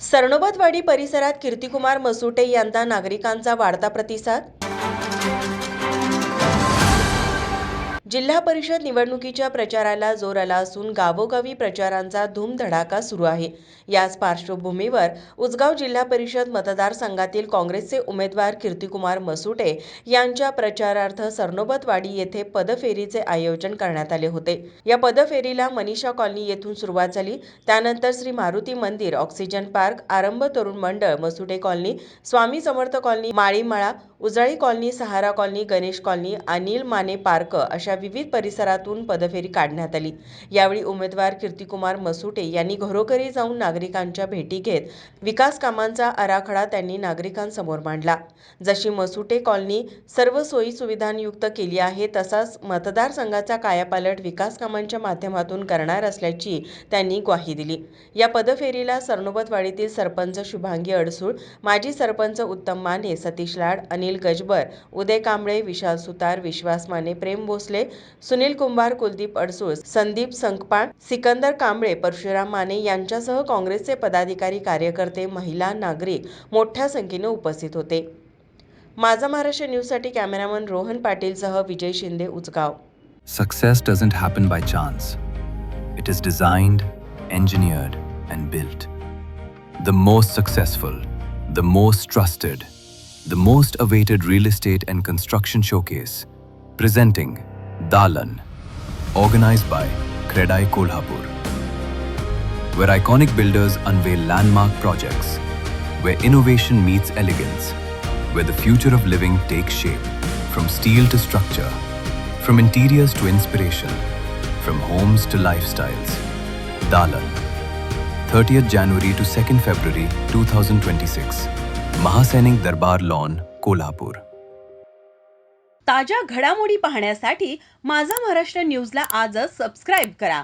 सरनोबतवाडी परिसरात कीर्तिकुमार मसुटे यांना नागरिकांचा वाढता प्रतिसाद। जिल्हा परिषद निवडणुकीच्या प्रचाराला जोर आला असून गावोगावी प्रचारांचा धूमधडाका सुरू आहे। याच पार्श्वभूमीवर उजगाव जिल्हा परिषद मतदारसंघातील काँग्रेसचे उमेदवार कीर्तिकुमार मसुटे यांच्या प्रचारार्थ सरनोबतवाडी येथे पदफेरीचे आयोजन करण्यात आले होते। या पदफेरीला मनीषा कॉलनी येथून सुरुवात झाली। त्यानंतर श्री मारुती मंदिर, oxygen park, Aarambh Tarun Mandal, Masute colony, Swami Samarth colony, Malimala, Ujali colony, Sahara colony, Ganesh colony, Anil Mane park अशा विविध परिसरातून पदफेरी काढण्यात आली। यावेळी उमेदवार कीर्तिकुमार मसुटे यांनी घरोघरी जाऊन नागरिकांच्या भेटी घेत विकास कामांचा आराखडा त्यांनी नागरिकांसमोर मांडला। जशी मसुटे कॉलनी सर्व सोयी सुविधांयुक्त केली आहे, तसाच मतदारसंघाचा कायापालट विकास कामांच्या माध्यमातून करणार असल्याची त्यांनी ग्वाही दिली। या पदफेरीला सरनोबतवाडीतील सरपंच शुभांगी अडसूळ, माजी सरपंच उत्तम माने, सतीश लाड, अनिल गजबर, उदय कांबळे, विशाल सुतार, विश्वास माने, प्रेम भोसले, सुनील कुंभार, कुलदीप अडसूळ, संदीप संकपाळ, सिकंदर कांबळे, परशुराम माने यांच्यासह काँग्रेसचे पदाधिकारी, कार्यकर्ते, महिला, नागरिक मोठ्या संख्येने उपस्थित होते। माझा महाराष्ट्र न्यूजसाठी कॅमेरामन रोहन पाटीलसह Vijay Shinde, Ujgaon. Success doesn't happen by chance. It is designed, engineered, and built. The most successful, the most trusted, the most awaited real estate and construction showcase, presenting Dalan, organized by Credai Kolhapur, where iconic builders unveil landmark projects, where innovation meets elegance, where the future of living takes shape, from steel to structure, from interiors to inspiration, from homes to lifestyles. Dalan, 30th January to 2nd February 2026, Mahasainik Darbar Lawn, Kolhapur. ताज्या घडामोडी पाहण्यासाठी माझा महाराष्ट्र न्यूजला आजच subscribe करा।